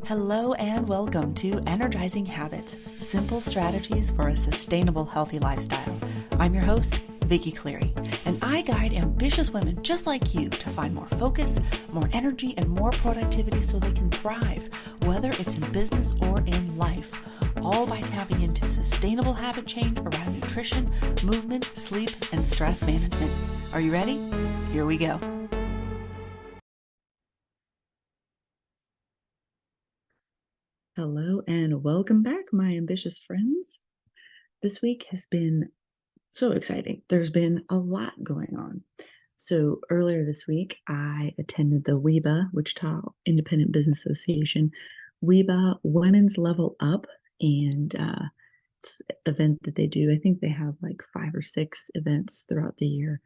Hello and welcome to Energizing Habits, simple strategies for a sustainable, healthy lifestyle. I'm your host, Vicki Cleary, and I guide ambitious women just like you to find more focus, more energy, and more productivity so they can thrive, whether it's in business or in life, all by tapping into sustainable habit change around nutrition, movement, sleep, and stress management. Are you ready? Here we go. Hello and welcome back, my ambitious friends. This week has been so exciting. There's been a lot going on. So earlier this week, I attended the WEBA, Wichita Independent Business Association, WEBA Women's Level Up, and it's an event that they do. I think they have like 5 or 6 events throughout the year,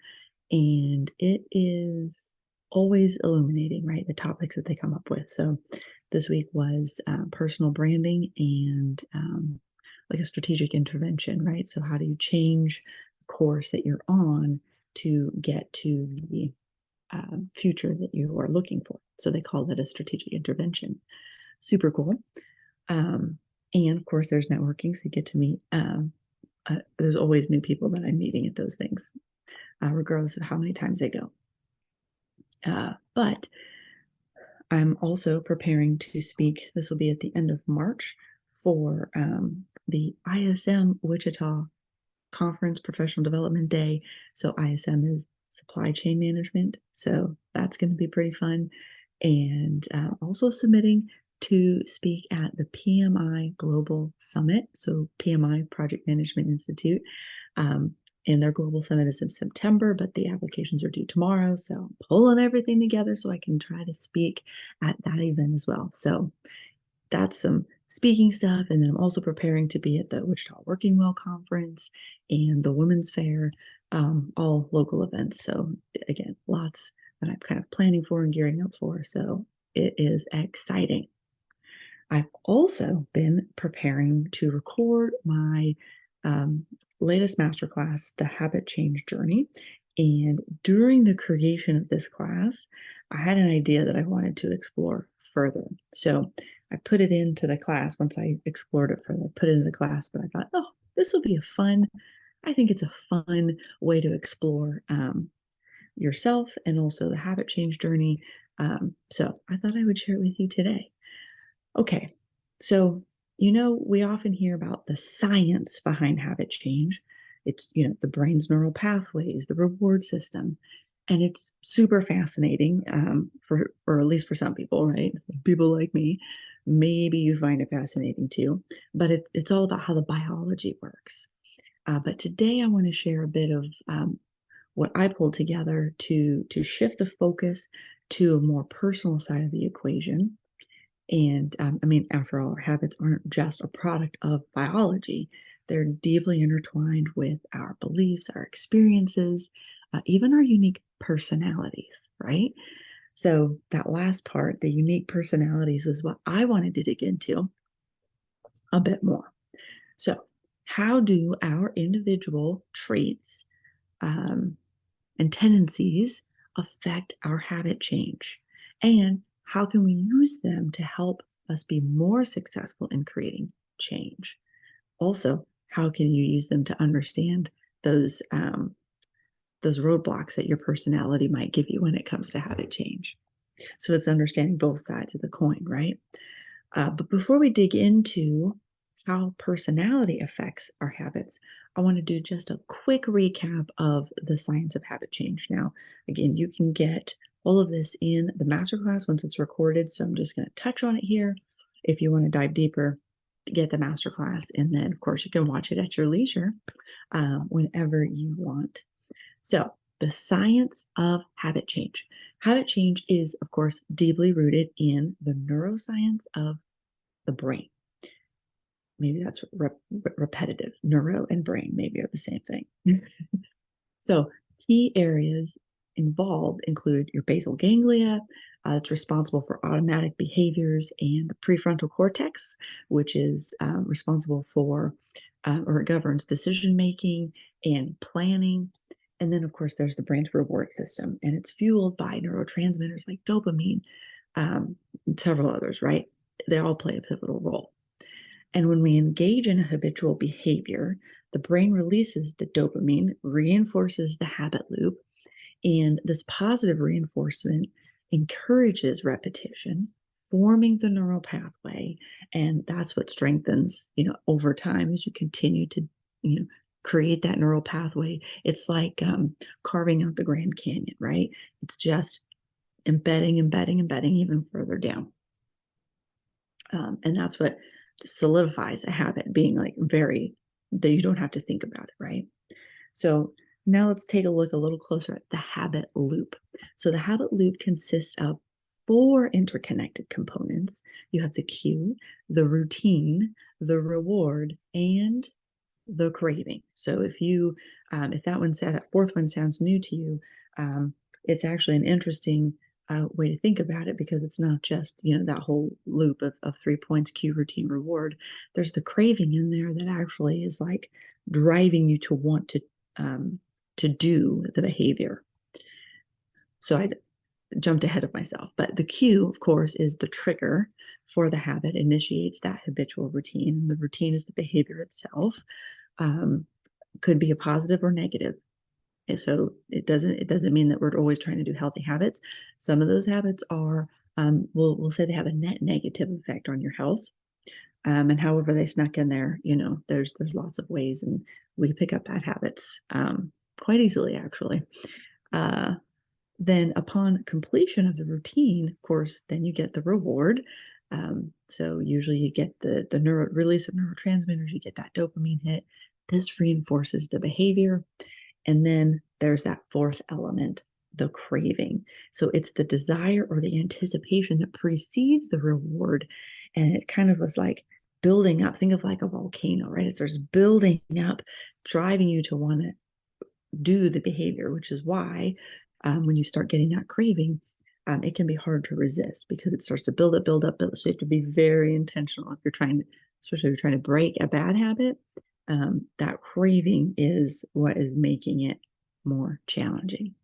and it is always illuminating, right? The topics that they come up with. So this week was personal branding and like a strategic intervention, right? So how do you change the course that you're on to get to the future that you are looking for? So they call that a strategic intervention. Super cool. And of course, there's networking, so you get to meet. There's always new people that I'm meeting at those things, regardless of how many times they go. But I'm also preparing to speak. This will be at the end of March for the ISM Wichita Conference Professional Development Day. So ISM is supply chain management. So that's going to be pretty fun. And also submitting to speak at the PMI Global Summit. So PMI, Project Management Institute. And their global summit is in September, but the applications are due tomorrow. So I'm pulling everything together so I can try to speak at that event as well. So that's some speaking stuff. And then I'm also preparing to be at the Wichita Working Well Conference and the Women's Fair, all local events. So again, lots that I'm kind of planning for and gearing up for. So it is exciting. I've also been preparing to record my latest masterclass, The Habit Change Journey. And during the creation of this class, I had an idea that I wanted to explore further. So I put it into the class. Once I explored it further, I put it into the class, but I thought, oh, this will be I think it's a fun way to explore yourself and also the habit change journey. So I thought I would share it with you today. Okay, so we often hear about the science behind habit change. It's, the brain's neural pathways, the reward system, and it's super fascinating or at least for some people, right? People like me, maybe you find it fascinating too, but it's all about how the biology works. But today I want to share a bit of what I pulled together to shift the focus to a more personal side of the equation. And after all, our habits aren't just a product of biology. They're deeply intertwined with our beliefs, our experiences, even our unique personalities, right? So that last part, the unique personalities, is what I wanted to dig into a bit more. So how do our individual traits and tendencies affect our habit change? And how can we use them to help us be more successful in creating change? Also, how can you use them to understand those roadblocks that your personality might give you when it comes to habit change? So it's understanding both sides of the coin, right? But before we dig into how personality affects our habits, I want to do just a quick recap of the science of habit change. Now, again, you can get all of this in the masterclass once it's recorded, so I'm just going to touch on it here. If you want to dive deeper, get the masterclass, and then, of course, you can watch it at your leisure whenever you want. So, the science of habit change. Habit change is, of course, deeply rooted in the neuroscience of the brain. Maybe that's repetitive. Neuro and brain maybe are the same thing. So key areas involved include your basal ganglia, it's responsible for automatic behaviors, and the prefrontal cortex, which is responsible for or it governs decision-making and planning. And then, of course, there's the brain's reward system, and it's fueled by neurotransmitters like dopamine, and several others, right? they all play a pivotal role. And when we engage in a habitual behavior, the brain releases the dopamine, reinforces the habit loop, and this positive reinforcement encourages repetition, forming the neural pathway. And that's what strengthens, over time as you continue to, create that neural pathway. It's like carving out the Grand Canyon, right? It's just embedding even further down. And that's what solidifies a habit, being like that you don't have to think about it, right? So now let's take a look a little closer at the habit loop. So the habit loop consists of 4 interconnected components. You have the cue, the routine, the reward, and the craving. So if that 4th one sounds new to you, it's actually an interesting way to think about it, because it's not just, that whole loop of 3 points, cue, routine, reward. There's the craving in there that actually is like driving you to want to do the behavior. So I jumped ahead of myself, but the cue, of course, is the trigger for the habit, initiates that habitual routine. And the routine is the behavior itself. Could be a positive or negative. And so it doesn't mean that we're always trying to do healthy habits. Some of those habits are, we'll say they have a net negative effect on your health. And however they snuck in there, there's lots of ways, and we pick up bad habits quite easily, actually. Then upon completion of the routine, of course, then you get the reward. So usually you get the release of neurotransmitters, you get that dopamine hit. This reinforces the behavior. And then there's that 4th element, the craving. So it's the desire or the anticipation that precedes the reward. And it kind of was like building up. Think of like a volcano, right? It starts building up, driving you to want to do the behavior, which is why when you start getting that craving, it can be hard to resist, because it starts to build up. So you have to be very intentional especially if you're trying to break a bad habit. That craving is what is making it more challenging.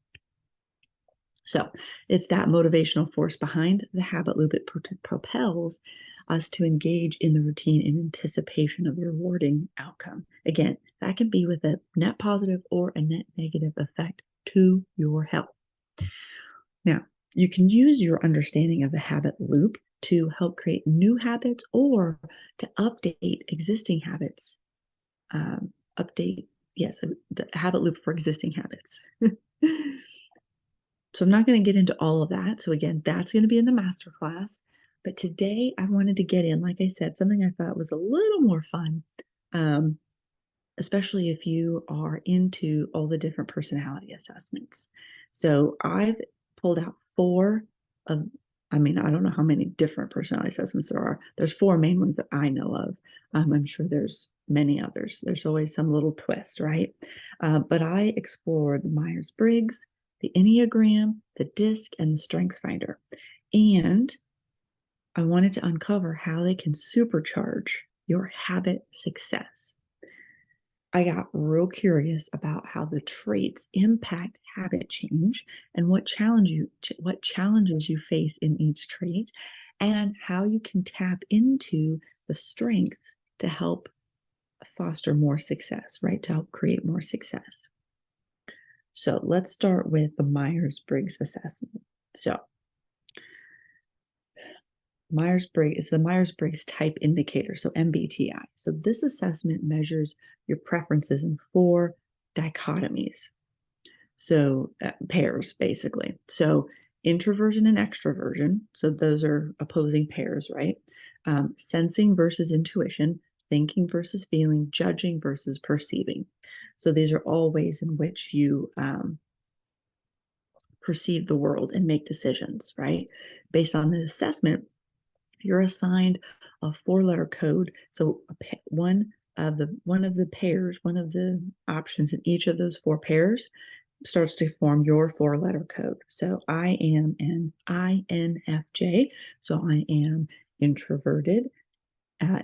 So it's that motivational force behind the habit loop. It propels us to engage in the routine in anticipation of a rewarding outcome. Again, that can be with a net positive or a net negative effect to your health. Now, you can use your understanding of the habit loop to help create new habits or to update existing habits. The habit loop for existing habits. So I'm not going to get into all of that. So again, that's going to be in the masterclass. But today I wanted to get in, like I said, something I thought was a little more fun, especially if you are into all the different personality assessments. So I've pulled out 4 of, I don't know how many different personality assessments there are. There's 4 main ones that I know of. I'm sure there's many others. There's always some little twist, right? But I explored the Myers-Briggs, the Enneagram, the DISC, and the StrengthsFinder. And I wanted to uncover how they can supercharge your habit success. I got real curious about how the traits impact habit change and what challenges you face in each trait, and how you can tap into the strengths to help foster more success, right? To help create more success. So let's start with the Myers-Briggs assessment. So it's the Myers-Briggs Type Indicator, so MBTI. So this assessment measures your preferences in 4 dichotomies. So pairs, basically. So introversion and extroversion. So those are opposing pairs, right? Sensing versus intuition, thinking versus feeling, judging versus perceiving. So these are all ways in which you perceive the world and make decisions, right? Based on the assessment, you're assigned a 4-letter code. So one of the pairs, one of the options in each of those 4 pairs starts to form your 4-letter code. So I am an INFJ. So I am introverted,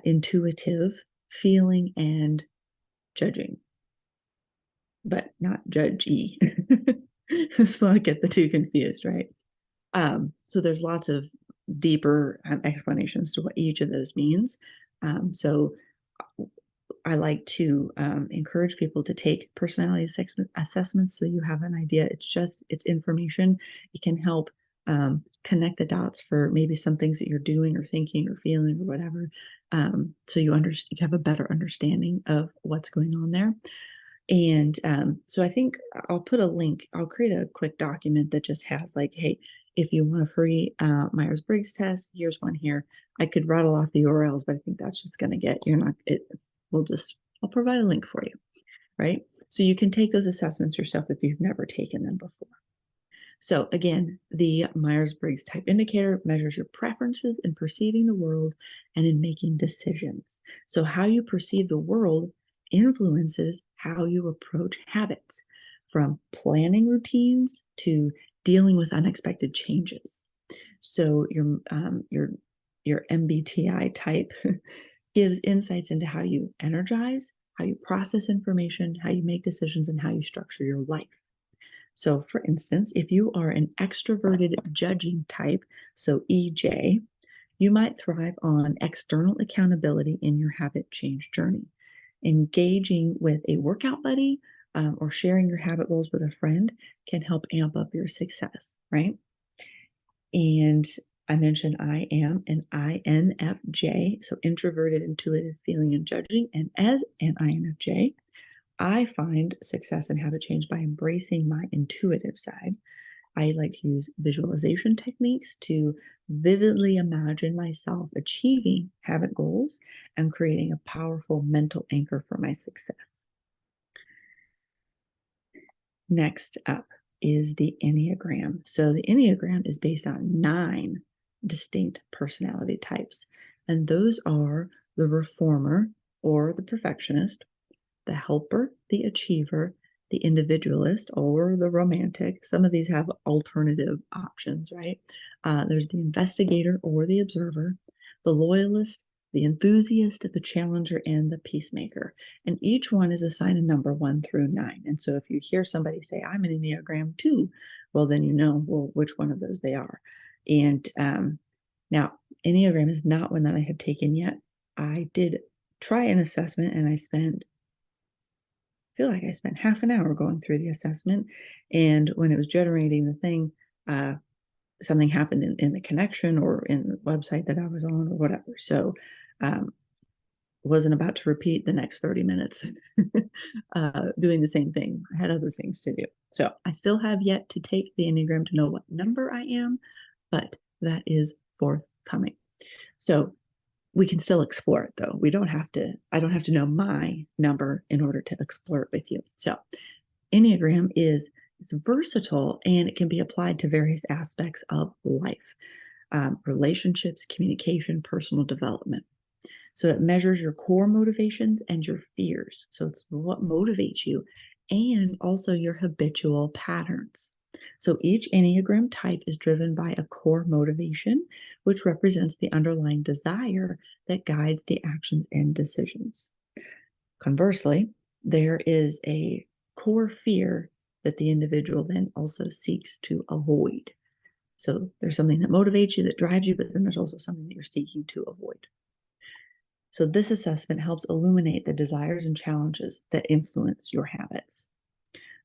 intuitive, feeling, and judging, but not judgy. Let's not get the 2 confused, right? So there's lots of deeper explanations to what each of those means. So I like to encourage people to take personality assessments so you have an idea. It's information. It can help connect the dots for maybe some things that you're doing or thinking or feeling or whatever. So you have a better understanding of what's going on there. And so I think I'll put a link. I'll create a quick document that just has like, hey, if you want a free Myers-Briggs test, here's one here. I could rattle off the URLs, but I think that's just going to I'll provide a link for you, right? So you can take those assessments yourself if you've never taken them before. So again, the Myers-Briggs type indicator measures your preferences in perceiving the world and in making decisions. So how you perceive the world influences how you approach habits, from planning routines to dealing with unexpected changes. So your MBTI type gives insights into how you energize, how you process information, how you make decisions, and how you structure your life. So for instance, if you are an extroverted judging type, so EJ, you might thrive on external accountability in your habit change journey. Engaging with a workout buddy or sharing your habit goals with a friend can help amp up your success, right? And I mentioned I am an INFJ, so introverted, intuitive, feeling, and judging. And as an INFJ, I find success in habit change by embracing my intuitive side. I like to use visualization techniques to vividly imagine myself achieving habit goals and creating a powerful mental anchor for my success. Next up is the Enneagram. So the Enneagram is based on 9 distinct personality types, and those are the reformer or the perfectionist, the helper, the achiever, the individualist, or the romantic. Some of these have alternative options, right? There's the investigator or the observer, the loyalist, the enthusiast, the challenger, and the peacemaker. And each one is assigned a number 1 through 9. And so if you hear somebody say, I'm an Enneagram 2, well, then you know, which one of those they are. And now, Enneagram is not one that I have taken yet. I did try an assessment, and I feel like I spent half an hour going through the assessment. And when it was generating the thing, something happened in the connection or in the website that I was on or whatever. So wasn't about to repeat the next 30 minutes doing the same thing. I had other things to do. So I still have yet to take the Enneagram to know what number I am, but that is forthcoming. So we can still explore it, though. I don't have to know my number in order to explore it with you. So Enneagram is versatile, and it can be applied to various aspects of life, relationships, communication, personal development. So it measures your core motivations and your fears. So it's what motivates you, and also your habitual patterns. So each Enneagram type is driven by a core motivation, which represents the underlying desire that guides the actions and decisions. Conversely, there is a core fear that the individual then also seeks to avoid. So there's something that motivates you, that drives you, but then there's also something that you're seeking to avoid. So this assessment helps illuminate the desires and challenges that influence your habits.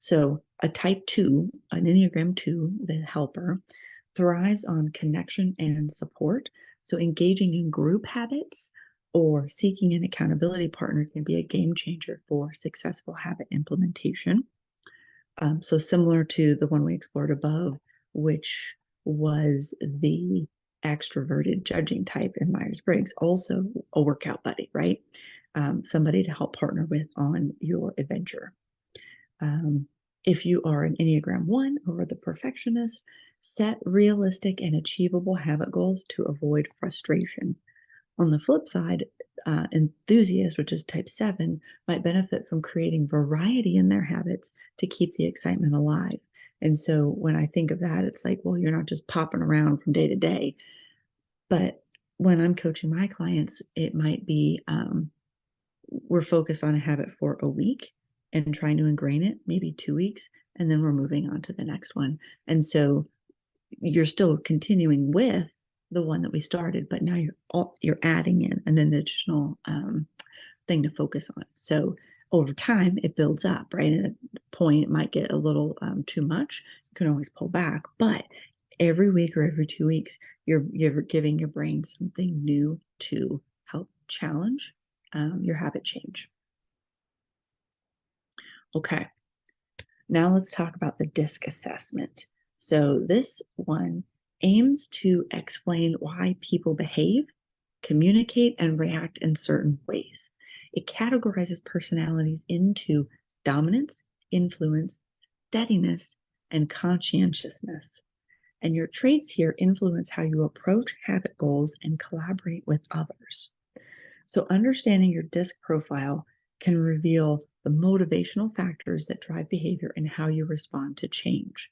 So a type 2, an Enneagram 2, the helper, thrives on connection and support. So engaging in group habits or seeking an accountability partner can be a game changer for successful habit implementation. So similar to the one we explored above, which was the extroverted judging type in Myers-Briggs, also a workout buddy, right? Somebody to help partner with on your adventure. If you are an Enneagram 1 or the perfectionist, set realistic and achievable habit goals to avoid frustration. On the flip side, enthusiasts, which is type 7, might benefit from creating variety in their habits to keep the excitement alive. And so when I think of that, it's like, well, you're not just popping around from day to day. But when I'm coaching my clients, it might be we're focused on a habit for a week and trying to ingrain it, maybe 2 weeks, and then we're moving on to the next one. And so you're still continuing with the one that we started, but now you're adding in an additional thing to focus on. So over time, it builds up, right? And at a point, it might get a little too much. You can always pull back, but every week or every 2 weeks, you're giving your brain something new to help challenge your habit change. Okay, now let's talk about the DISC assessment. So this one aims to explain why people behave, communicate, and react in certain ways. It categorizes personalities into dominance, influence, steadiness, and conscientiousness. And your traits here influence how you approach habit goals and collaborate with others. So understanding your DISC profile can reveal the motivational factors that drive behavior and how you respond to change.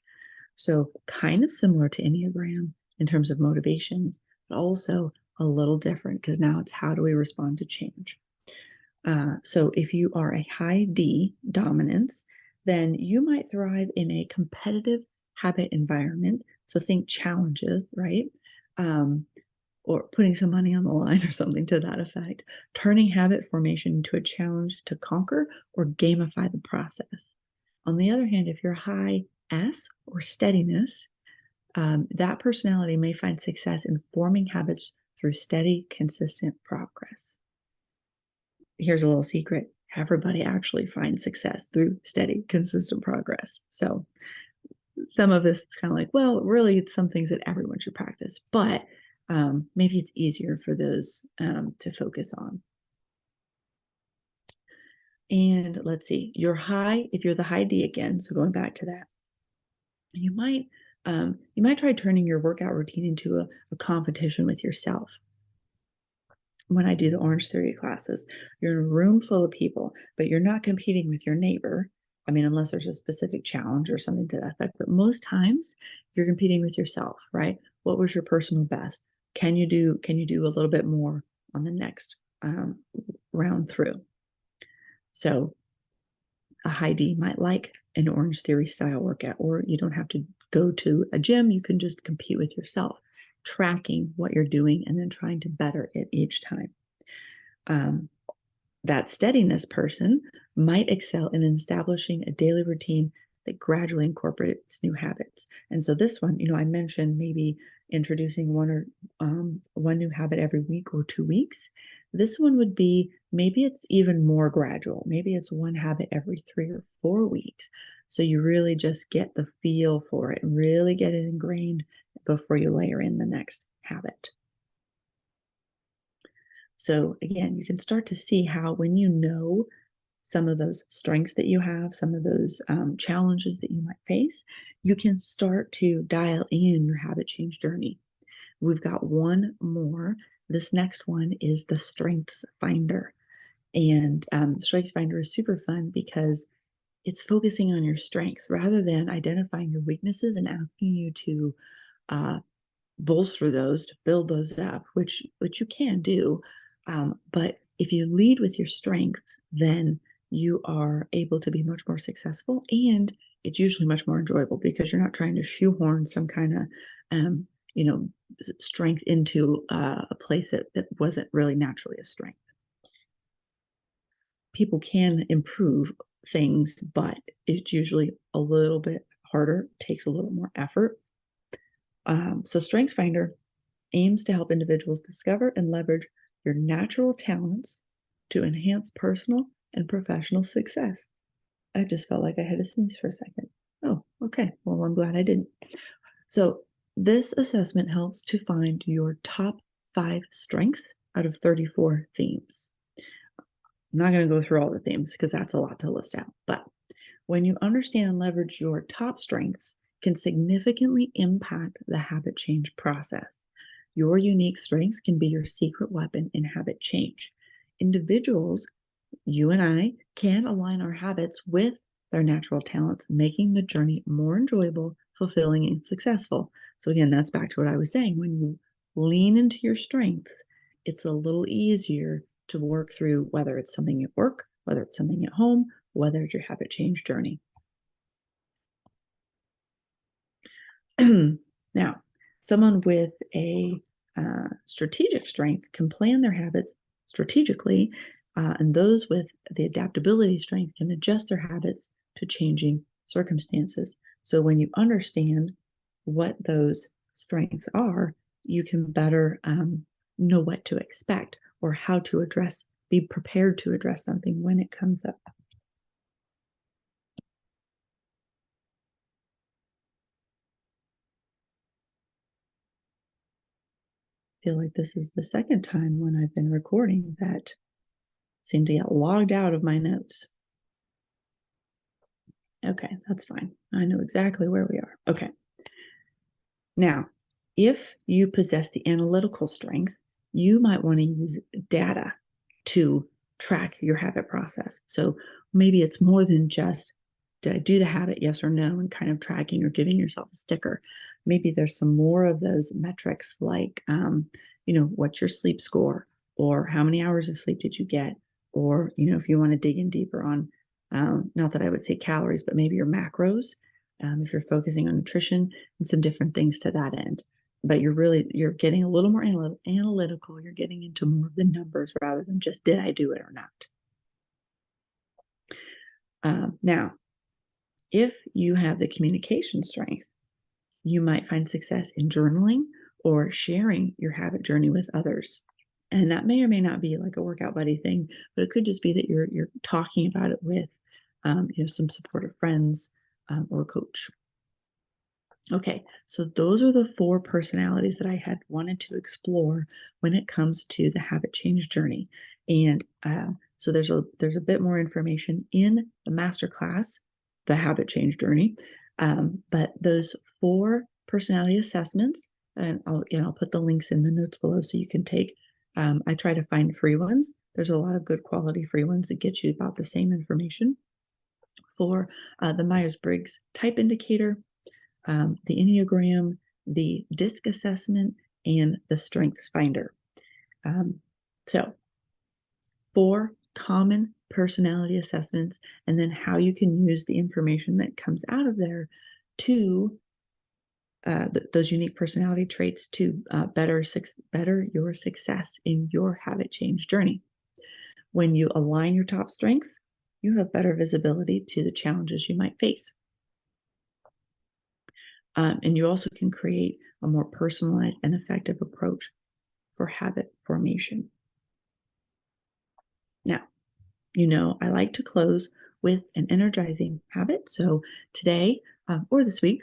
So kind of similar to Enneagram in terms of motivations, but also a little different because now it's how do we respond to change. So if you are a high D dominance, then you might thrive in a competitive habit environment. So think challenges, right? Or putting some money on the line or something to that effect, turning habit formation into a challenge to conquer or gamify the process. On the other hand, if you're high S or steadiness, that personality may find success in forming habits through steady, consistent progress. Here's a little secret. Everybody actually finds success through steady, consistent progress. So some of this is kind of like, well, really, it's some things that everyone should practice, but maybe it's easier for those to focus on. And let's see, if you're the high D again, so going back to that, you might try turning your workout routine into a competition with yourself. When I do the Orange Theory classes, you're in a room full of people, but you're not competing with your neighbor. I mean, unless there's a specific challenge or something to that effect, but most times you're competing with yourself, right? What was your personal best? Can you do a little bit more on the next round through? So a high D might like an Orange Theory style workout, or you don't have to go to a gym. You can just compete with yourself, tracking what you're doing and then trying to better it each time. That steadiness person might excel in establishing a daily routine that gradually incorporates new habits. And so this one, I mentioned maybe introducing one new habit every week or 2 weeks. This one would be maybe it's even more gradual. Maybe it's one habit every 3 or 4 weeks. So you really just get the feel for it and really get it ingrained before you layer in the next habit. So again, you can start to see how when you know some of those strengths that you have, some of those challenges that you might face, you can start to dial in your habit change journey. We've got one more. This next one is the StrengthsFinder. And StrengthsFinder is super fun because it's focusing on your strengths rather than identifying your weaknesses and asking you to bolster those, to build those up, which you can do. But if you lead with your strengths, then you are able to be much more successful, and it's usually much more enjoyable because you're not trying to shoehorn some kind of strength into a place that wasn't really naturally a strength. People can improve things, but it's usually a little bit harder, takes a little more effort. So StrengthsFinder aims to help individuals discover and leverage your natural talents to enhance personal and professional success. I just felt like I had to sneeze for a second. Oh, okay. Well, I'm glad I didn't. So this assessment helps to find your top 5 strengths out of 34 themes. I'm not going to go through all the themes because that's a lot to list out. But when you understand and leverage your top strengths, can significantly impact the habit change process. Your unique strengths can be your secret weapon in habit change. Individuals, you and I, can align our habits with their natural talents, making the journey more enjoyable, fulfilling, and successful. So again, that's back to what I was saying. When you lean into your strengths, it's a little easier to work through whether it's something at work, whether it's something at home, whether it's your habit change journey. Now, someone with a strategic strength can plan their habits strategically, and those with the adaptability strength can adjust their habits to changing circumstances. So when you understand what those strengths are, you can better know what to expect or how to address, be prepared to address something when it comes up. I feel like this is the second time when I've been recording that seem to get logged out of my notes. Okay, that's fine. I know exactly where we are. Okay. Now, if you possess the analytical strength, you might want to use data to track your habit process. So maybe it's more than just, did I do the habit, yes or no, and kind of tracking or giving yourself a sticker. Maybe there's some more of those metrics like, what's your sleep score, or how many hours of sleep did you get? Or, if you want to dig in deeper on, not that I would say calories, but maybe your macros, if you're focusing on nutrition and some different things to that end. But you're getting a little more analytical. You're getting into more of the numbers rather than just, did I do it or not? Now, if you have the communication strength, you might find success in journaling or sharing your habit journey with others. And that may or may not be like a workout buddy thing, but it could just be that you're talking about it with some supportive friends, or a coach. Okay, so those are the 4 personalities that I had wanted to explore when it comes to the habit change journey. And so there's a bit more information in the masterclass, the habit change journey. But those 4 personality assessments, and I'll put the links in the notes below so you can take. I try to find free ones. There's a lot of good quality free ones that get you about the same information. For the Myers-Briggs type indicator, the Enneagram, the DISC assessment, and the StrengthsFinder. So 4 common personality assessments, and then how you can use the information that comes out of there to those unique personality traits to better your success in your habit change journey. When you align your top strengths, you have better visibility to the challenges you might face. And you also can create a more personalized and effective approach for habit formation. Now, I like to close with an energizing habit. So today, or this week,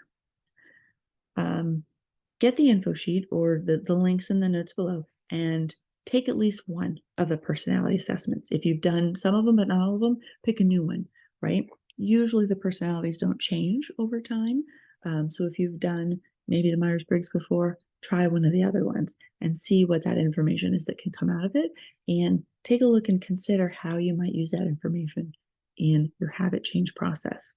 get the info sheet or the links in the notes below and take at least one of the personality assessments. If you've done some of them, but not all of them, pick a new one, right? Usually the personalities don't change over time. So if you've done maybe the Myers-Briggs before, try one of the other ones and see what that information is that can come out of it, and take a look and consider how you might use that information in your habit change process.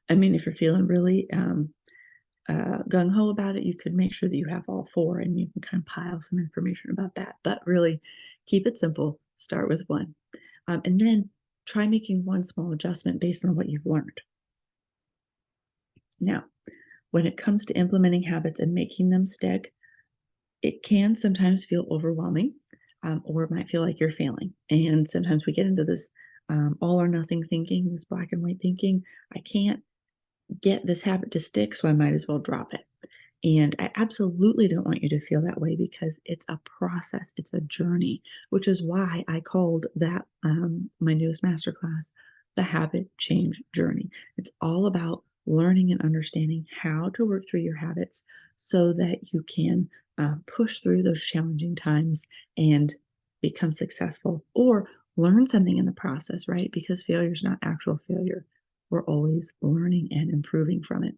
I mean, if you're feeling really gung-ho about it, you could make sure that you have all 4 and you can compile some information about that. But really keep it simple. Start with one. And then try making one small adjustment based on what you've learned. Now, when it comes to implementing habits and making them stick, it can sometimes feel overwhelming, or it might feel like you're failing. And sometimes we get into this all or nothing thinking, this black and white thinking. I can't get this habit to stick, so I might as well drop it. And I absolutely don't want you to feel that way, because it's a process, it's a journey, which is why I called that my newest masterclass, the habit change journey. It's all about learning and understanding how to work through your habits so that you can push through those challenging times and become successful, or learn something in the process, right? Because failure is not actual failure. We're always learning and improving from it.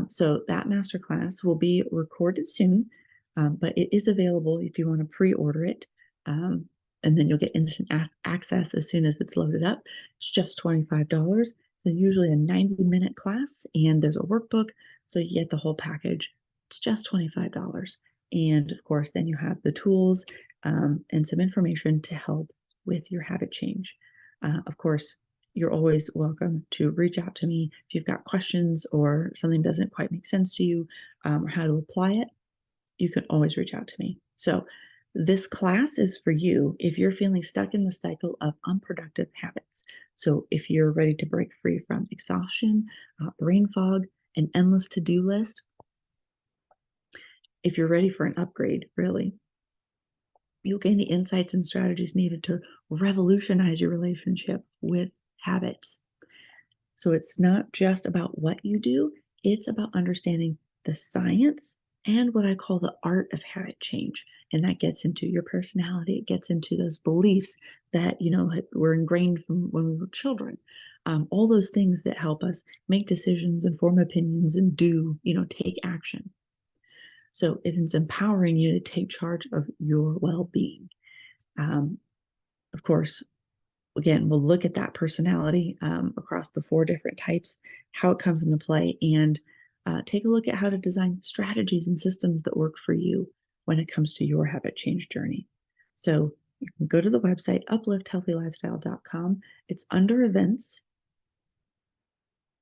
So that masterclass will be recorded soon, but it is available if you want to pre-order it. And then you'll get instant access as soon as it's loaded up. It's just $25. It's usually a 90-minute class, and there's a workbook, so you get the whole package. It's just $25. And of course, then you have the tools and some information to help with your habit change. Of course, you're always welcome to reach out to me if you've got questions or something doesn't quite make sense to you, or how to apply it. you can always reach out to me. So this class is for you if you're feeling stuck in the cycle of unproductive habits. So if you're ready to break free from exhaustion, brain fog, an endless to-do list, if you're ready for an upgrade, really, you'll gain the insights and strategies needed to revolutionize your relationship with habits. So it's not just about what you do, it's about understanding the science and what I call the art of habit change. And that gets into your personality, it gets into those beliefs that, were ingrained from when we were children. All those things that help us make decisions and form opinions and take action. So it is empowering you to take charge of your well-being. Of course, again, we'll look at that personality across the 4 different types, how it comes into play, and take a look at how to design strategies and systems that work for you when it comes to your habit change journey. So you can go to the website, uplifthealthylifestyle.com. It's under events.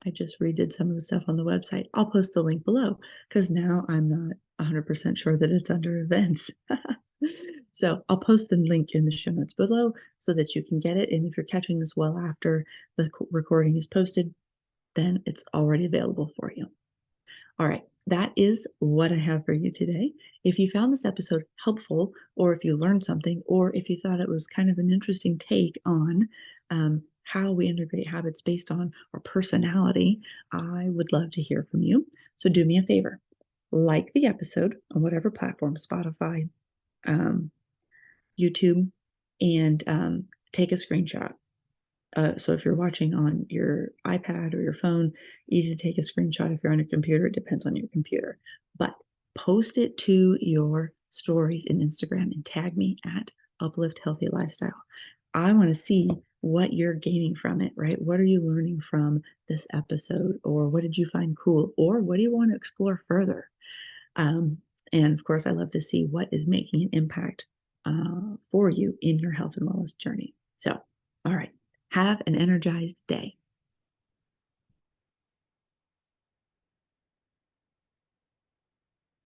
I just redid some of the stuff on the website. I'll post the link below because now I'm not 100% sure that it's under events. So I'll post the link in the show notes below so that you can get it. And if you're catching this well after the recording is posted, then it's already available for you. All right, that is what I have for you today. If you found this episode helpful, or if you learned something, or if you thought it was kind of an interesting take on how we integrate habits based on our personality, I would love to hear from you. So do me a favor, like the episode on whatever platform, Spotify, YouTube, and take a screenshot. So if you're watching on your iPad or your phone, easy to take a screenshot. If you're on a computer, it depends on your computer. But post it to your stories in Instagram and tag me at Uplift Healthy Lifestyle. I want to see what you're gaining from it, right? What are you learning from this episode? Or what did you find cool? Or what do you want to explore further? And of course, I love to see what is making an impact for you in your health and wellness journey. So, all right. Have an energized day.